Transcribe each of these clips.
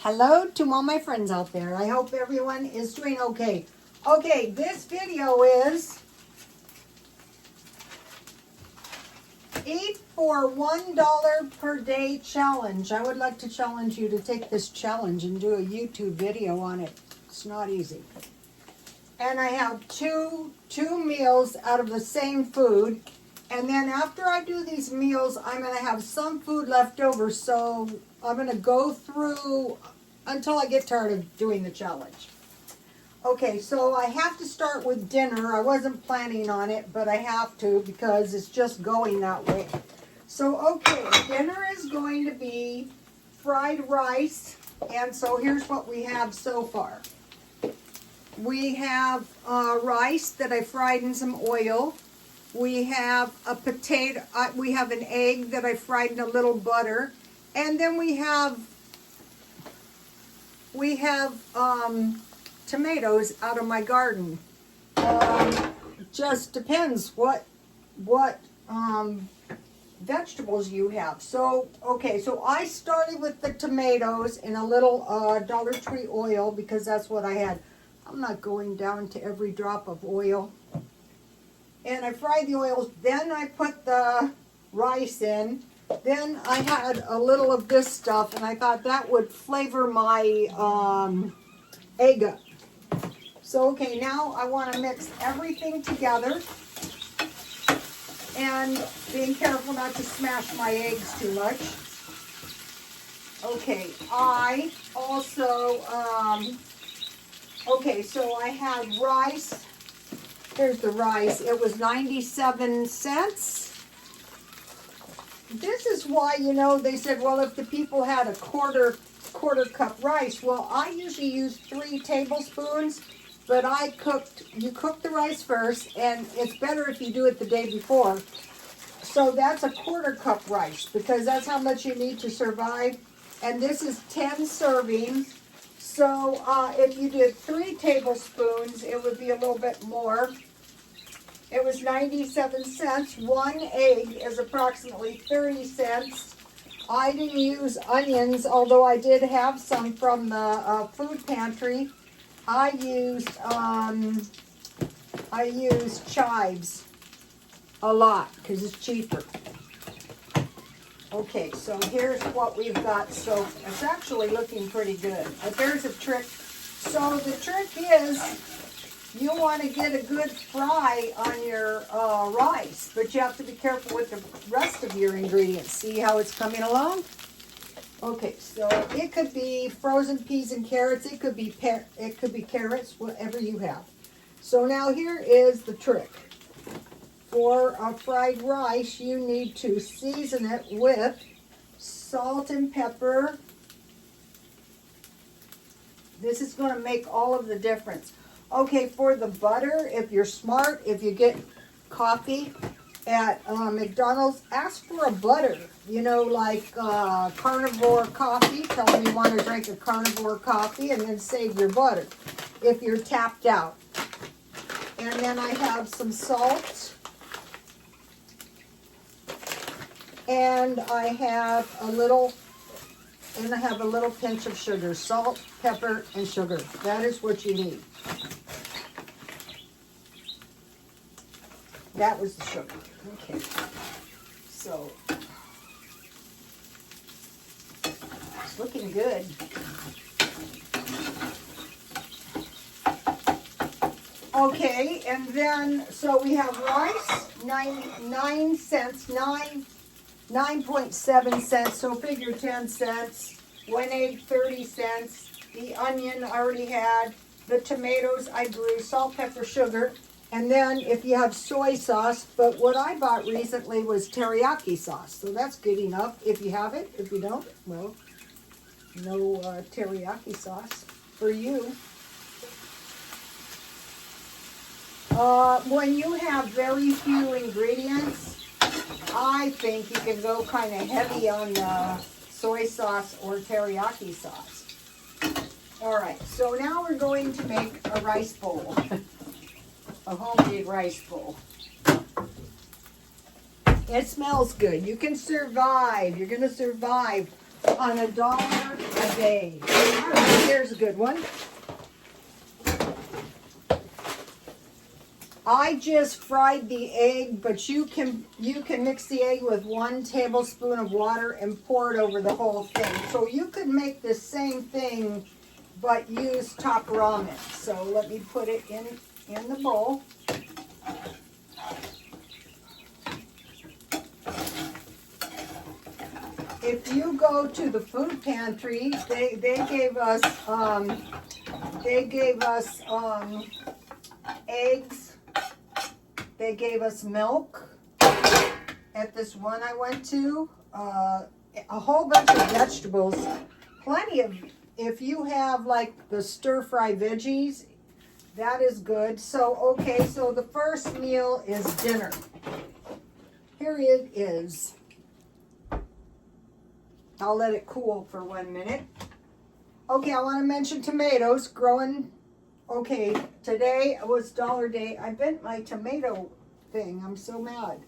Hello to all my friends out there. I hope everyone is doing okay. Okay, this video is Eat for $1 per day challenge. I would like to challenge you to take this challenge and do a YouTube video on it. It's not easy. And I have two meals out of the same food. And then after I do these meals, I'm going to have some food left over. So I'm going to go through until I get tired of doing the challenge. Okay, so I have to start with dinner. I wasn't planning on it, but I have to because it's just going that way. So, okay, dinner is going to be fried rice. And so here's what we have so far. We have rice that I fried in some oil. We have a potato, we have an egg that I fried in a little butter. And then we have tomatoes out of my garden. Just depends what vegetables you have. So, okay, so I started with the tomatoes in a little Dollar Tree oil because that's what I had. I'm not going down to every drop of oil. And I fried the oils, then I put the rice in. Then I had a little of this stuff, and I thought that would flavor my egg up. So, okay, now I want to mix everything together. And being careful not to smash my eggs too much. Okay, I also, okay, so I had rice. Here's the rice. It was 97 cents. This is why, you know, they said, well, if the people had a quarter cup rice, well, I usually use 3 tablespoons, but you cook the rice first, and it's better if you do it the day before. So that's a quarter cup rice, because that's how much you need to survive. And this is 10 servings. So if you did 3 tablespoons, it would be a little bit more. It was 97 cents. 1 egg is approximately 30 cents. I didn't use onions, although I did have some from the food pantry. I used chives a lot because it's cheaper. Okay, so here's what we've got. So it's actually looking pretty good. There's a trick. So the trick is you want to get a good fry on your rice, but you have to be careful with the rest of your ingredients. See how it's coming along? Okay, so it could be frozen peas and carrots. It could be carrots, whatever you have. So now here is the trick. For a fried rice, you need to season it with salt and pepper. This is going to make all of the difference. Okay, for the butter, if you're smart, if you get coffee at McDonald's, ask for a butter. You know, like carnivore coffee. Tell them you want to drink a carnivore coffee and then save your butter if you're tapped out. And then I have some salt. And I have a little pinch of sugar. Salt, pepper, and sugar. That is what you need. That was the sugar. Okay. So, it's looking good. Okay, and then, so we have rice, 9 cents, 9.7 cents, so figure 10 cents. 1 egg, 30 cents. The onion I already had. The tomatoes I grew, salt, pepper, sugar. And then if you have soy sauce, but what I bought recently was teriyaki sauce. So that's good enough if you have it. If you don't, well, no teriyaki sauce for you. When you have very few ingredients, I think you can go kind of heavy on soy sauce or teriyaki sauce. All right, so now we're going to make a rice bowl. A homemade rice bowl. It smells good. You can survive. You're going to survive on $1 a day. there's a good one. I just fried the egg, but you can mix the egg with 1 tablespoon of water and pour it over the whole thing. So you could make the same thing, but use top ramen. So let me put it in the bowl. If you go to the food pantry, they gave us eggs. They gave us milk at this one I went to. A whole bunch of vegetables, plenty of. If you have like the stir-fry veggies, that is good. So okay, so the first meal is dinner. Here it is. I'll let it cool for 1 minute. Okay, I want to mention tomatoes growing. Okay, today was Dollar Day. I bent my tomato thing. I'm so mad.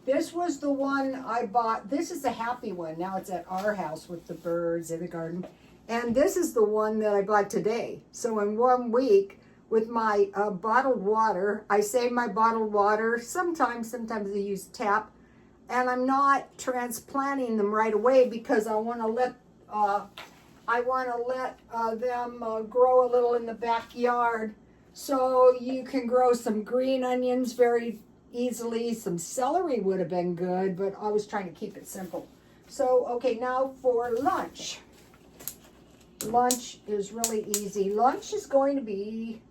This was the one I bought. This is the happy one. Now it's at our house with the birds in the garden. And this is the one that I bought today. So in 1 week, with my bottled water, I save my bottled water. Sometimes I use tap. And I'm not transplanting them right away because I want to let them grow a little in the backyard, so you can grow some green onions very easily. Some celery would have been good, but I was trying to keep it simple. So okay, now for lunch. Lunch is really easy. Lunch is going to be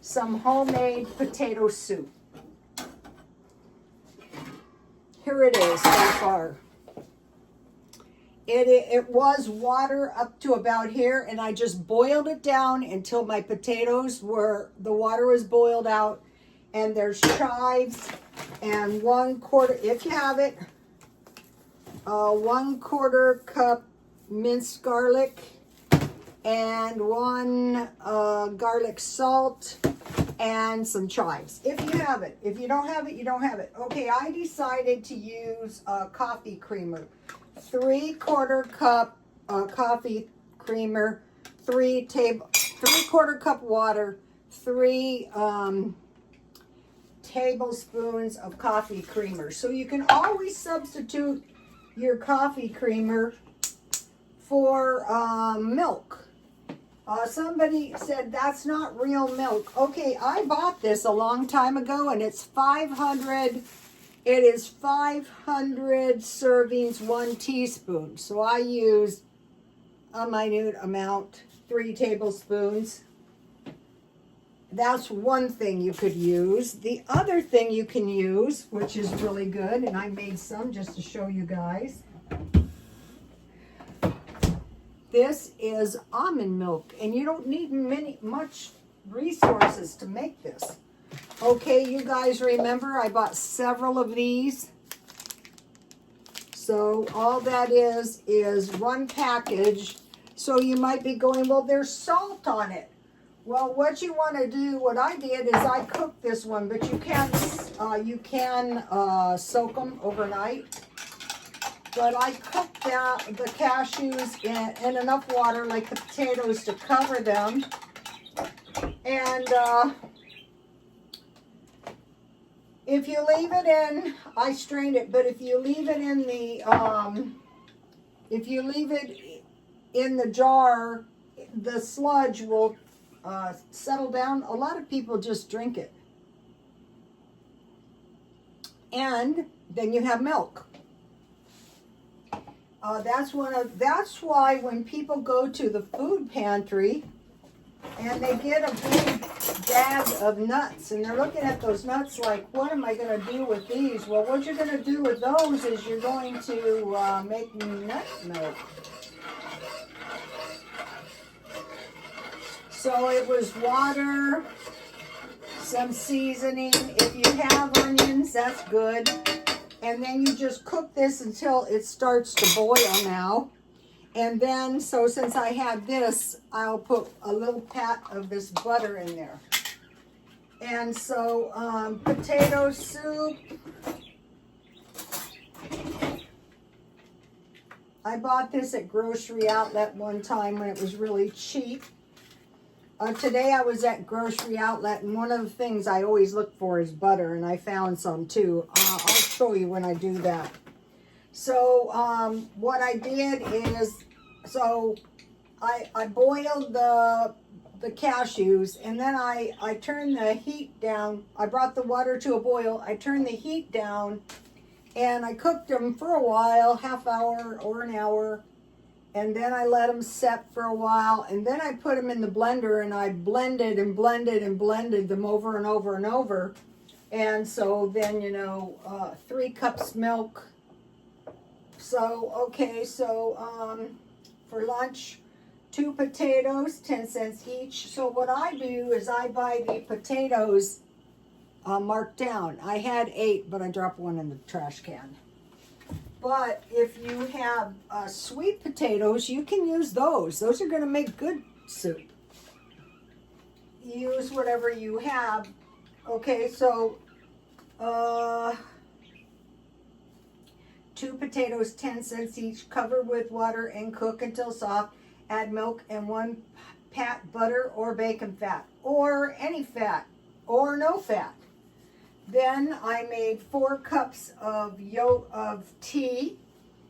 some homemade potato soup. Here it is so far. It was water up to about here, and I just boiled it down until my potatoes the water was boiled out. And there's chives and 1/4, if you have it, 1/4 cup minced garlic and 1 garlic salt and some chives, if you have it. If you don't have it, you don't have it. Okay, I decided to use coffee creamer. 3/4 cup coffee creamer, 3/4 cup water, 3 tablespoons of coffee creamer. So you can always substitute your coffee creamer for milk. Somebody said that's not real milk. Okay, I bought this a long time ago, and it's 500. It is 500 servings, 1 teaspoon. So I used a minute amount, 3 tablespoons. That's one thing you could use. The other thing you can use, which is really good, and I made some just to show you guys. This is almond milk, and you don't need much resources to make this. Okay, you guys remember I bought several of these. So all that is 1 package. So you might be going, well, there's salt on it. Well, what you want to do, what I did is I cooked this one, but you can soak them overnight. But I cooked the cashews in enough water, like the potatoes, to cover them. And if you leave it in, I strained it, but if you leave it in the, jar, the sludge will settle down. A lot of people just drink it. And then you have milk. That's why when people go to the food pantry and they get a big bag of nuts and they're looking at those nuts like, what am I going to do with these? Well, what you're going to do with those is you're going to make nut milk. So it was water, some seasoning. If you have onions, that's good. And then you just cook this until it starts to boil now. And then, so since I had this, I'll put a little pat of this butter in there. And so, potato soup. I bought this at Grocery Outlet one time when it was really cheap. Today I was at Grocery Outlet, and one of the things I always look for is butter, and I found some too. I'll show you when I do that. So what I did is, I boiled the cashews, and then I turned the heat down. I brought the water to a boil. I turned the heat down, and I cooked them for a while, half hour or an hour. And then I let them set for a while, and then I put them in the blender, and I blended and blended and blended them over and over and over. And so then, 3 cups milk. So, okay, so for lunch, 2 potatoes, 10 cents each. So what I do is I buy the potatoes marked down. I had 8, but I dropped 1 in the trash can. But if you have sweet potatoes, you can use those. Those are going to make good soup. Use whatever you have. Okay, so 2 potatoes, 10 cents each, cover with water and cook until soft. Add milk and 1 pat butter or bacon fat, or any fat, or no fat. Then I made 4 cups of tea,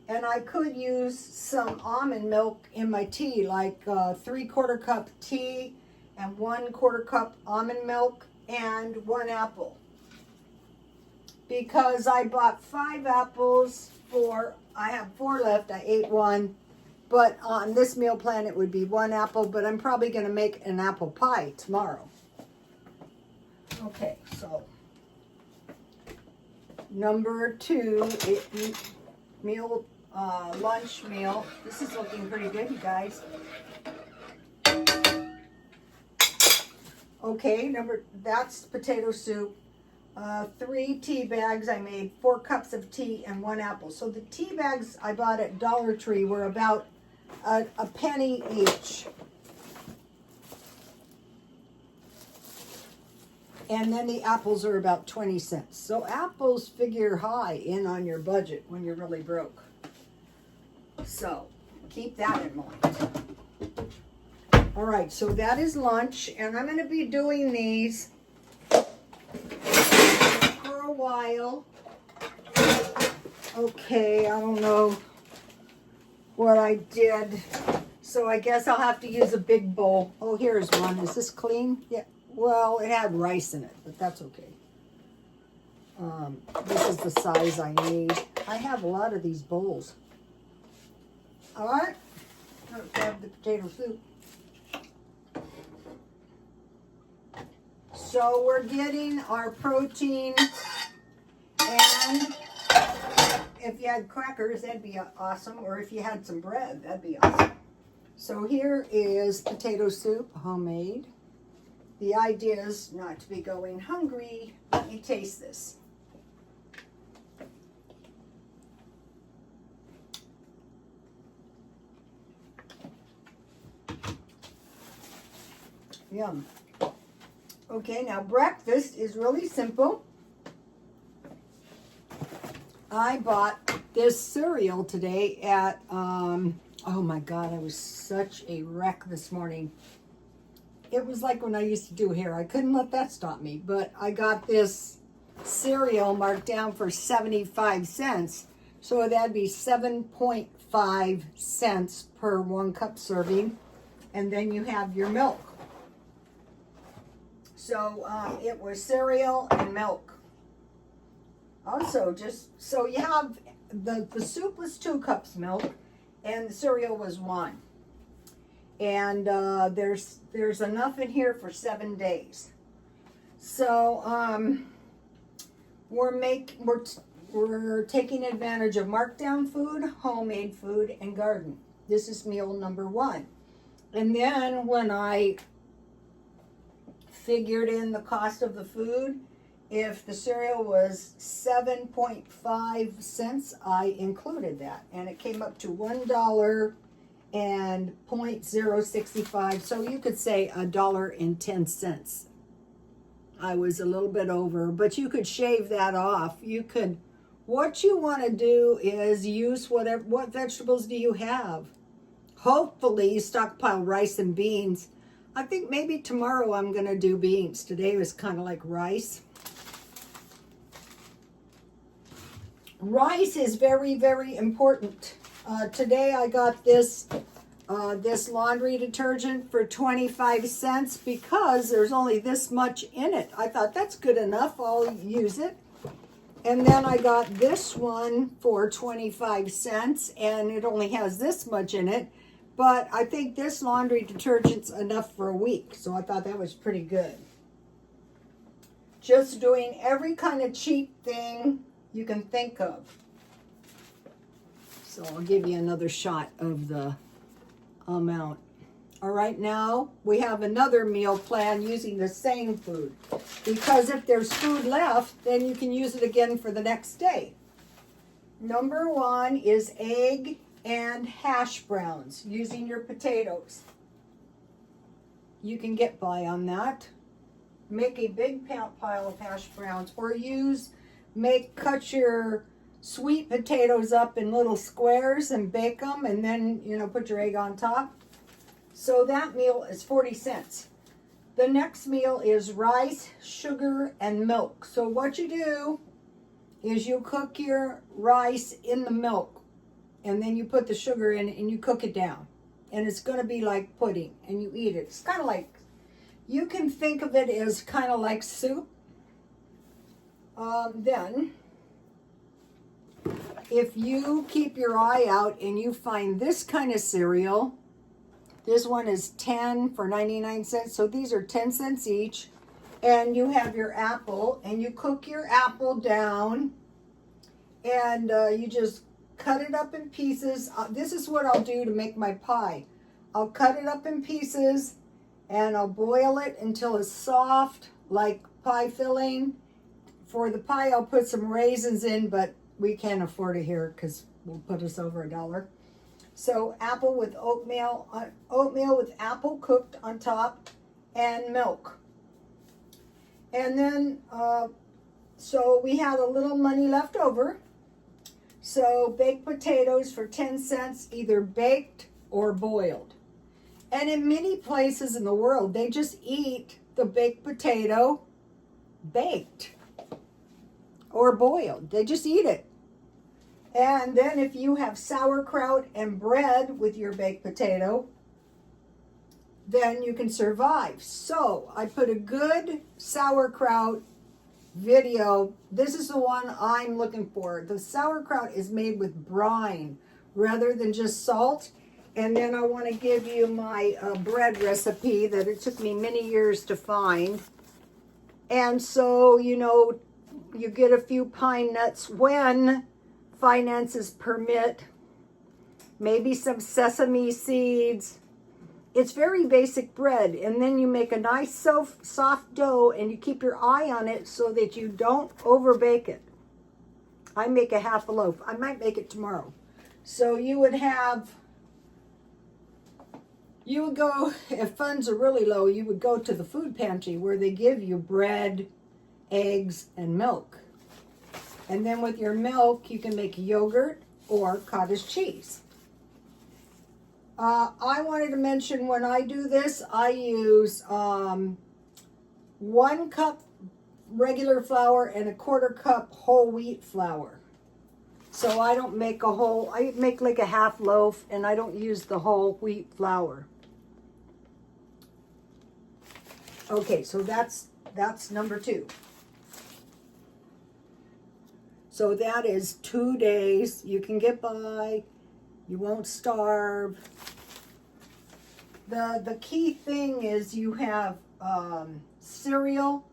and I could use some almond milk in my tea, like 3/4 cup tea and 1/4 cup almond milk and 1 apple. Because I bought 5 apples I have 4 left, I ate 1, but on this meal plan it would be 1 apple, but I'm probably going to make an apple pie tomorrow. Okay, so number 2, lunch meal. This is looking pretty good, you guys. Okay, that's potato soup. 3 tea bags. I made 4 cups of tea and 1 apple. So the tea bags I bought at Dollar Tree were about a penny each. And then the apples are about 20 cents. So apples figure high in on your budget when you're really broke. So keep that in mind. All right, so that is lunch, and I'm going to be doing these for a while. Okay, I don't know what I did. So I guess I'll have to use a big bowl. Oh, here's one. Is this clean? Yeah. Well, it had rice in it, but that's okay. This is the size I need. I have a lot of these bowls. All right. Let's grab the potato soup. So we're getting our protein, and if you had crackers, that'd be awesome. Or if you had some bread, that'd be awesome. So here is potato soup, homemade. The idea is not to be going hungry. Let me taste this. Yum. Okay, now breakfast is really simple. I bought this cereal today at, oh my God, I was such a wreck this morning. It was like when I used to do hair. I couldn't let that stop me. But I got this cereal marked down for 75 cents. So that'd be 7.5 cents per 1 cup serving. And then you have your milk. So it was cereal and milk. Also, just so you have, the soup was 2 cups milk, and the cereal was 1. And there's enough in here for 7 days. So we're taking advantage of markdown food, homemade food, and garden. This is meal number 1. And then when I figured in the cost of the food, if the cereal was 7.5 cents, I included that, and it came up to $1 and 0.065, so you could say $1.10. I was a little bit over, but you could shave that off. You could What you want to do is use what vegetables do you have? Hopefully you stockpile rice and beans. I think maybe tomorrow I'm going to do beans. Today was kind of like rice. Rice is very, very important. Today I got this laundry detergent for 25 cents because there's only this much in it. I thought that's good enough. I'll use it. And then I got this one for 25 cents and it only has this much in it. But I think this laundry detergent's enough for a week. So I thought that was pretty good. Just doing every kind of cheap thing you can think of. So I'll give you another shot of the amount. All right, now we have another meal plan using the same food. Because if there's food left, then you can use it again for the next day. Number 1 is egg and hash browns using your potatoes. You can get by on that. Make a big pile of hash browns or cut your sweet potatoes up in little squares and bake them and then, put your egg on top. So that meal is 40 cents. The next meal is rice, sugar, and milk. So what you do is you cook your rice in the milk and then you put the sugar in and you cook it down. And it's going to be like pudding and you eat it. It's kind of like, you can think of it as kind of like soup. Then, if you keep your eye out and you find this kind of cereal, this one is 10 for 99 cents. So these are 10 cents each. And you have your apple and you cook your apple down and you just cut it up in pieces. This is what I'll do to make my pie. I'll cut it up in pieces and I'll boil it until it's soft like pie filling. For the pie, I'll put some raisins in, but we can't afford it here because we'll put us over $1. So apple with oatmeal with apple cooked on top and milk. And then, so we had a little money left over. So baked potatoes for 10 cents, either baked or boiled. And in many places in the world, they just eat the baked potato baked or boiled. They just eat it. And then if you have sauerkraut and bread with your baked potato, then you can survive. So I put a good sauerkraut video. This is the one I'm looking for. The sauerkraut is made with brine rather than just salt. And then I want to give you my bread recipe that it took me many years to find. And so, you get a few pine nuts when finances permit, maybe some sesame seeds. It's very basic bread. And then you make a nice soft dough and you keep your eye on it so that you don't over bake it. I make a half a loaf. I might make it tomorrow. So you would go, if funds are really low, you would go to the food pantry where they give you bread, eggs, and milk. And then with your milk, you can make yogurt or cottage cheese. I wanted to mention when I do this, I use 1 cup regular flour and 1/4 cup whole wheat flour. So I don't make I make like a half loaf and I don't use the whole wheat flour. Okay, so that's number 2. So that is 2 days. You can get by. You won't starve. The key thing is you have cereal,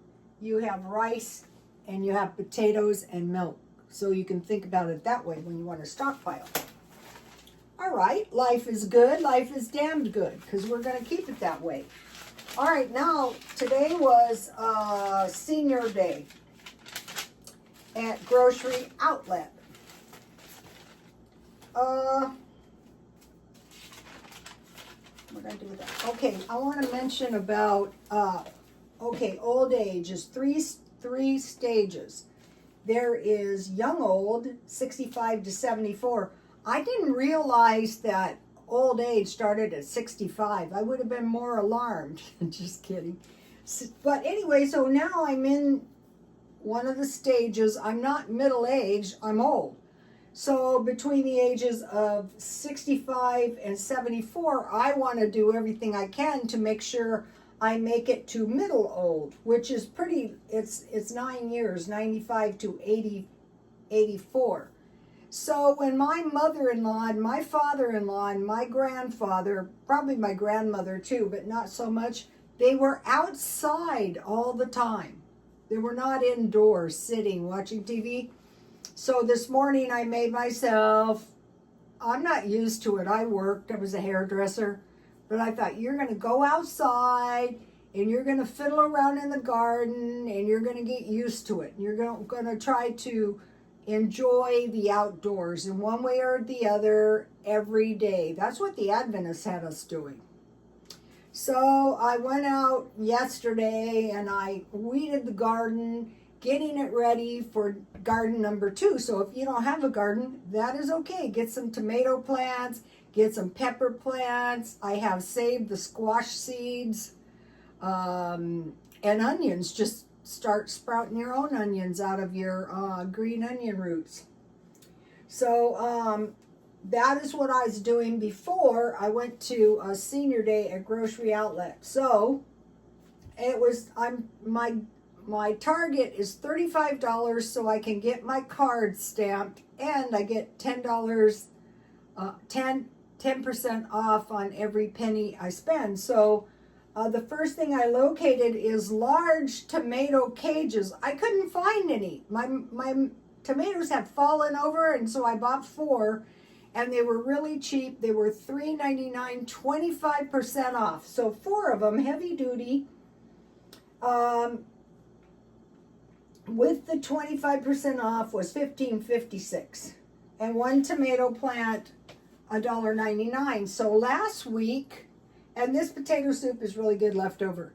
you have rice, and you have potatoes and milk. So you can think about it that way when you want to stockpile. All right, life is good. Life is damned good because we're going to keep it that way. All right, now today was Senior Day at Grocery Outlet. What did I do with that? Okay, I want to mention about old age is three stages. there is young old, 65 to 74. I didn't realize that old age started at 65. I would have been more alarmed. Just kidding. But anyway, so now I'm in one of the stages. I'm not middle-aged, I'm old. So between the ages of 65 and 74, I want to do everything I can to make sure I make it to middle old, which is pretty, it's 9 years, 95 to 80, 84. So when my mother-in-law and my father-in-law and my grandfather, probably my grandmother too, but not so much, they were outside all the time. They were not indoors sitting watching TV. So this morning I made myself, I'm not used to it. I worked, I was a hairdresser, but I thought you're going to go outside and you're going to fiddle around in the garden and you're going to get used to it. You're going to try to enjoy the outdoors in one way or the other every day. That's what the Adventists had us doing. So I went out yesterday and I weeded the garden, getting it ready for garden number 2. So if you don't have a garden, that is okay. Get some tomato plants, get some pepper plants. I have saved the squash seeds and onions. Just start sprouting your own onions out of your green onion roots. So that is what I was doing before I went to a senior day at Grocery Outlet. So it was, my target is $35 so I can get my card stamped and I get $10, 10% off on every penny I spend. So the first thing I located is large tomato cages. I couldn't find any. My tomatoes had fallen over, and so I bought 4, and they were really cheap. They were $3.99, 25% off. So 4 of them, heavy duty, with the 25% off was $15.56, and 1 tomato plant $1.99. So last week, and this potato soup is really good leftover.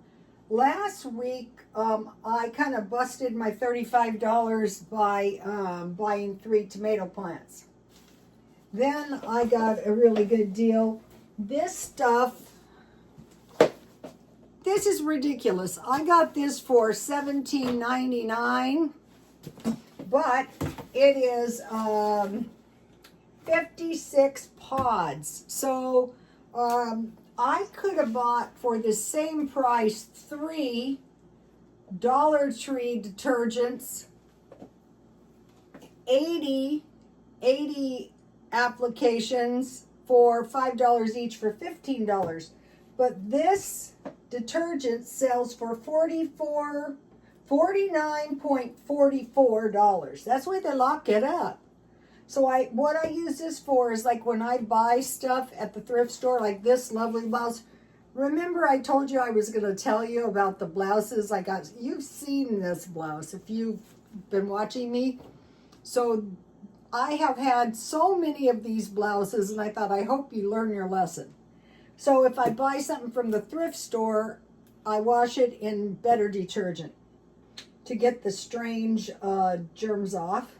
Last week, I kind of busted my $35 by buying 3 tomato plants. Then I got a really good deal. This stuff, this is ridiculous. I got this for $17.99, but it is 56 pods. So I could have bought for the same price 3 Dollar Tree detergents, 80 applications for $5 each for $15. But this detergent sells for $49.44. That's why they lock it up. So what I use this for is like when I buy stuff at the thrift store, like this lovely blouse. Remember I told you I was going to tell you about the blouses I got. You've seen this blouse if you've been watching me. So I have had so many of these blouses, and I thought, I hope you learn your lesson. So if I buy something from the thrift store, I wash it in better detergent to get the strange germs off.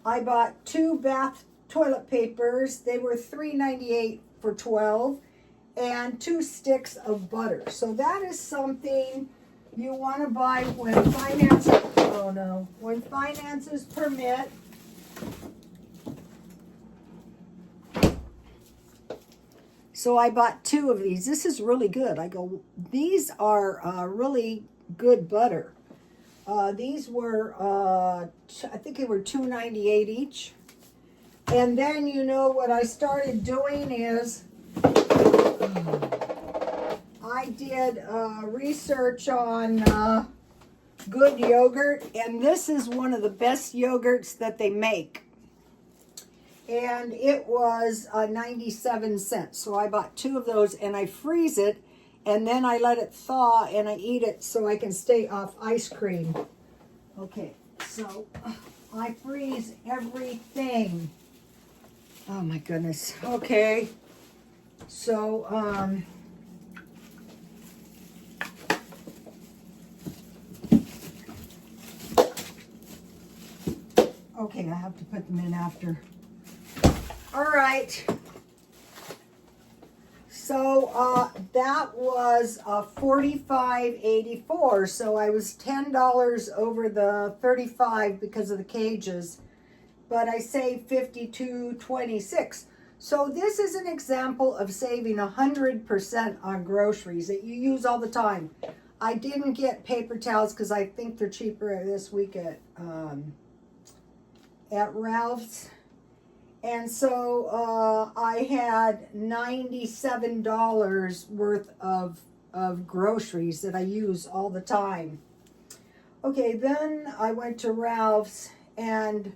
I bought 2 bath toilet papers. They were $3.98 for 12, and 2 sticks of butter. So that is something you want to buy when finances permit. So I bought 2 of these. This is really good. I go, these are really good butter. These were, I think they were $2.98 each. And then, you know, what I started doing is I did research on good yogurt. And this is one of the best yogurts that they make. And it was 97 cents. So I bought 2 of those and I freeze it. And then I let it thaw and I eat it so I can stay off ice cream. Okay, so I freeze everything. Oh my goodness. Okay, so Okay, I have to put them in after. All right. So that was $45.84. So I was $10 over the 35 because of the cages, but I saved $52.26. So this is an example of saving 100% on groceries that you use all the time. I didn't get paper towels because I think they're cheaper this week at Ralph's. And so I had $97 worth of groceries that I use all the time. Okay, then I went to Ralph's and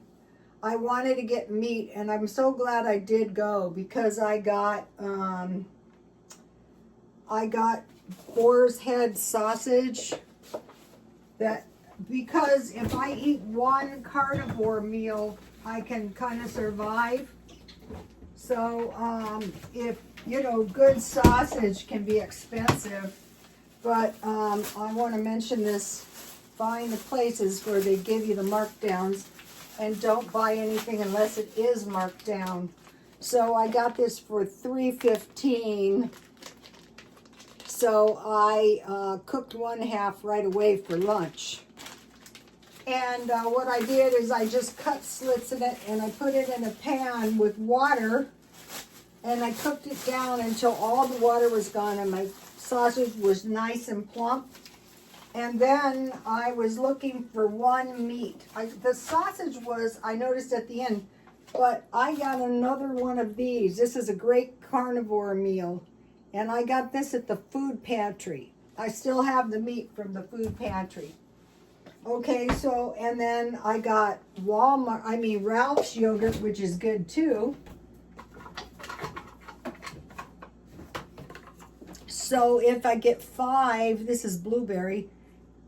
I wanted to get meat, and I'm so glad I did go because I got boar's head sausage. That because if I eat one carnivore meal, I can kind of survive. So if you know, good sausage can be expensive, but I want to mention this: find the places where they give you the markdowns, and don't buy anything unless it is marked down. So I got this for $3.15. So I cooked one half right away for lunch. And what I did is I just cut slits in it and I put it in a pan with water, and I cooked it down until all the water was gone and my sausage was nice and plump. And then I was looking for one meat. The sausage was, I noticed at the end, but I got another one of these. This is a great carnivore meal, and I got this at the food pantry. I still have the meat from the food pantry. Okay, so, and then I got Ralph's yogurt, which is good too. So if I get 5, this is blueberry.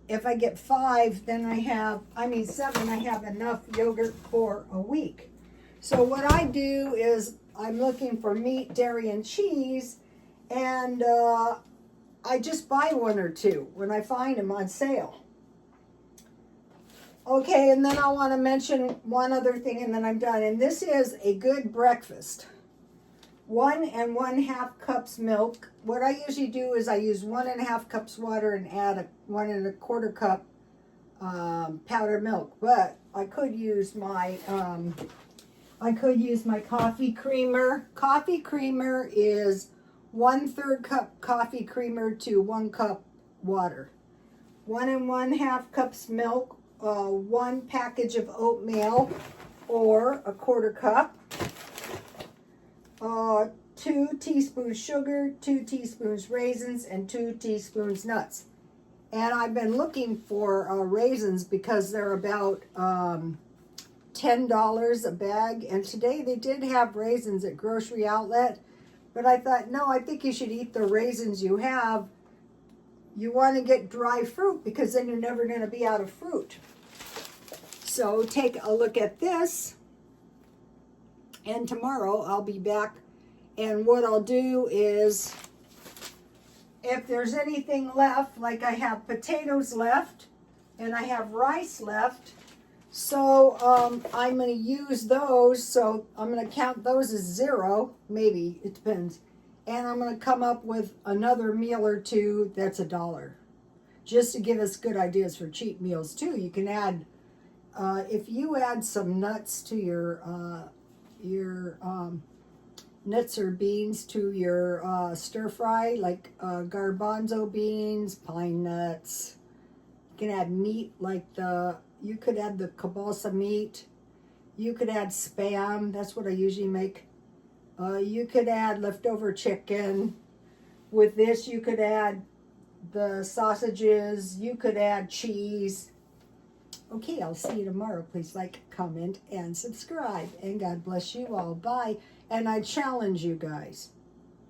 If I get 5, then I have 7, I have enough yogurt for a week. So what I do is I'm looking for meat, dairy, and cheese, and I just buy 1 or 2 when I find them on sale. Okay, and then I want to mention one other thing, and then I'm done. And this is a good breakfast. 1 1/2 cups milk. What I usually do is I use 1 1/2 cups water and add 1 1/4 cup powdered milk. But I could use my coffee creamer. Coffee creamer is 1/3 cup coffee creamer to 1 cup water. 1 1/2 cups milk. 1 package of oatmeal or 1/4 cup, 2 teaspoons sugar, 2 teaspoons raisins, and 2 teaspoons nuts. And I've been looking for raisins because they're about $10 a bag, and today they did have raisins at Grocery Outlet, but I thought, no, I think you should eat the raisins you have. You want to get dry fruit because then you're never going to be out of fruit. So take a look at this, and tomorrow I'll be back, and what I'll do is, if there's anything left, like I have potatoes left, and I have rice left, so I'm going to use those, so I'm going to count those as 0, maybe, it depends, and I'm going to come up with another meal or 2 that's $1, just to give us good ideas for cheap meals too. You can add if you add some nuts to your nuts or beans to your stir fry, like garbanzo beans, pine nuts. You can add meat like you could add the kielbasa meat. You could add Spam. That's what I usually make. You could add leftover chicken. With this, you could add the sausages. You could add cheese. Okay, I'll see you tomorrow. Please like, comment, and subscribe. And God bless you all. Bye. And I challenge you guys,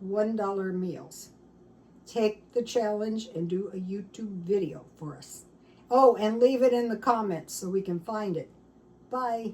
$1 meals. Take the challenge and do a YouTube video for us. Oh, and leave it in the comments so we can find it. Bye.